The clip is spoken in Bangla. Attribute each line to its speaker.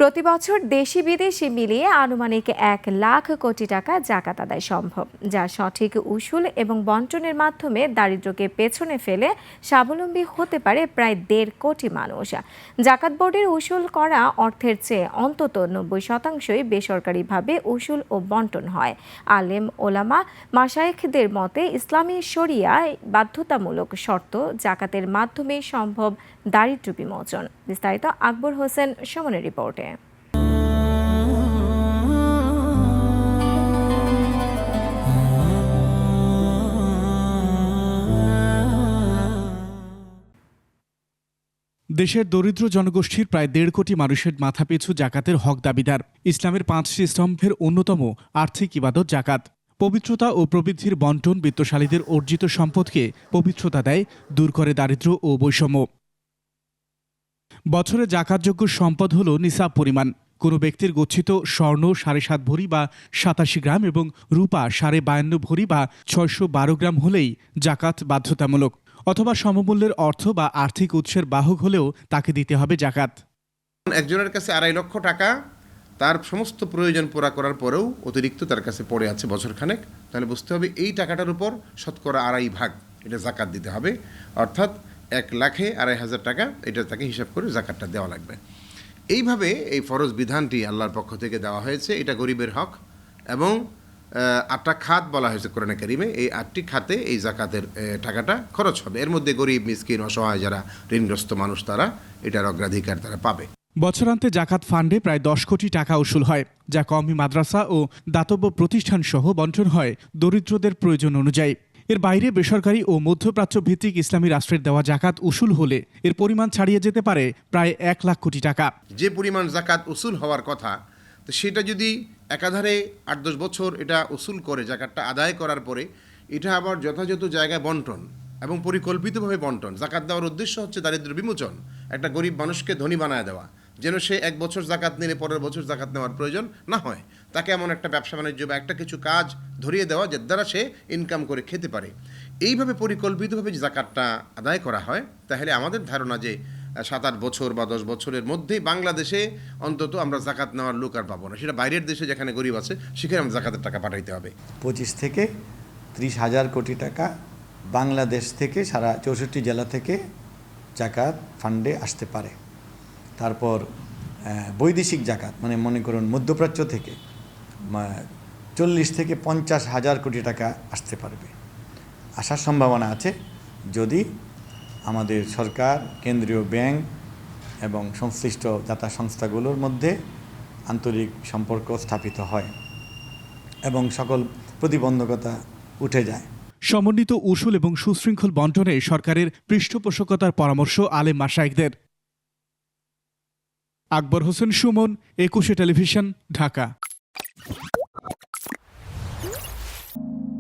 Speaker 1: প্রতি বছর দেশি বিদেশি মিলিয়ে আনুমানিক 1,00,000 কোটি টাকা জাকাত আদায় সম্ভব, যা সঠিক উসুল এবং বন্টনের মাধ্যমে দারিদ্র্যকে পেছনে ফেলে স্বাবলম্বী হতে পারে প্রায় 1.5 কোটি মানুষ। জাকাত বোর্ডের উসুল করা অর্থের চেয়ে অন্তত 90% বেসরকারিভাবে উসুল ও বন্টন হয়। আলেম ওলামা মাশায়েখদের মতে ইসলামী শরিয়ায় বাধ্যতামূলক শর্ত জাকাতের মাধ্যমে সম্ভব দারিদ্র্য বিমোচন। বিস্তারিত আকবর হোসেন সুমনের রিপোর্টে।
Speaker 2: দেশের দরিদ্র জনগোষ্ঠীর প্রায় 1.5 কোটি মানুষের মাথাপিছু জাকাতের হক দাবিদার। ইসলামের 5টি স্তম্ভের অন্যতম আর্থিক ইবাদত জাকাত। পবিত্রতা ও প্রবৃদ্ধির বন্টন বিত্তশালীদের অর্জিত সম্পদকে পবিত্রতা দেয়, দূর করে দারিদ্র্য ও বৈষম্য। বছরে জাকাতযোগ্য সম্পদ হল নিসাব পরিমাণ। কোনো ব্যক্তির গচ্ছিত স্বর্ণ 7.5 ভরি বা 87 গ্রাম এবং রূপা 52.5 ভরি বা 612 গ্রাম হলেই জাকাত বাধ্যতামূলক, অথবা সমমূল্যের অর্থ বা আর্থিক উৎসের বাহক হলেও তাকে দিতে হবে জাকাত।
Speaker 3: একজনের কাছে 2.5 লক্ষ টাকা তার সমস্ত প্রয়োজন পুরা করার পরেও অতিরিক্ত তার কাছে পড়ে আছে বছরখানেক, তাহলে বুঝতে হবে এই টাকাটার উপর শতকরা 2.5 ভাগ এটা জাকাত দিতে হবে, অর্থাৎ 1,02,500 টাকা এটা তাকে হিসাব করে জাকাতটা দেওয়া লাগবে। এইভাবে এই ফরজ বিধানটি আল্লাহর পক্ষ থেকে দেওয়া হয়েছে। এটা গরিবের হক এবং 8টা খাত বলা হয়েছে কোরআনে কারিমে। এই 8টি খাতে এই জাকাতের টাকাটা খরচ হবে। এর মধ্যে গরিব, মিসকিন, অসহায় যারা ঋণগ্রস্ত মানুষ তারা এটার অগ্রাধিকার তারা পাবে।
Speaker 2: বছরান্তে জাকাত ফান্ডে প্রায় 10 কোটি টাকা উসুল হয়, যা কওমি মাদ্রাসা ও দাতব্য প্রতিষ্ঠান সহ বন্টন হয় দরিদ্রদের প্রয়োজন অনুযায়ী। এর বাইরে বেসরকারি ও মধ্যপ্রাচ্য ভিত্তিক ইসলামী রাষ্ট্রের দেওয়া জাকাত উসুল হলে এর পরিমাণ ছাড়িয়ে যেতে পারে প্রায় 1,00,000 কোটি টাকা।
Speaker 3: যে পরিমাণ জাকাত উসুল হওয়ার কথা, তো সেটা যদি একাধারে 8-10 বছর এটা উসুল করে জাকাতটা আদায় করার পরে এটা আবার যথাযথ জায়গায় বন্টন এবং পরিকল্পিতভাবে বন্টন। জাকাত দেওয়ার উদ্দেশ্য হচ্ছে দারিদ্র্য বিমোচন, একটা গরিব মানুষকে ধনী বানায় দেওয়া, যেন সে 1 বছর জাকাত নিলে পরের বছর জাকাত নেওয়ার প্রয়োজন না হয়। তাকে এমন একটা ব্যবসা বাণিজ্য বা একটা কিছু কাজ ধরিয়ে দেওয়া যার দ্বারা সে ইনকাম করে খেতে পারে। এইভাবে পরিকল্পিতভাবে যে জাকাতটা আদায় করা হয়, তাহলে আমাদের ধারণা যে 7-8 বছর বা 10 বছরের মধ্যেই বাংলাদেশে অন্তত আমরা জাকাত নেওয়ার লোক আর পাবো না। সেটা বাইরের দেশে যেখানে গরিব আছে সেখানে আমরা জাকাতের টাকা পাঠাইতে হবে।
Speaker 4: 25 থেকে 30,000 কোটি টাকা বাংলাদেশ থেকে সারা 64 জেলা থেকে জাকাত ফান্ডে আসতে পারে। তারপর বৈদেশিক জাকাত মানে মনে করুন মধ্যপ্রাচ্য থেকে 40 থেকে 50,000 কোটি টাকা আসতে পারবে, আসার সম্ভাবনা আছে যদি আমাদের সরকার, কেন্দ্রীয় ব্যাংক এবং সংশ্লিষ্ট দাতা সংস্থাগুলোর মধ্যে আন্তরিক সম্পর্ক স্থাপিত হয় এবং সকল প্রতিবন্ধকতা উঠে যায়।
Speaker 2: সমন্বিত উসুল এবং সুশৃঙ্খল বন্টনে সরকারের পৃষ্ঠপোষকতার পরামর্শ আলেম মাশায়েখদের। আকবর হোসেন সুমন, 21 টেলিভিশন, ঢাকা।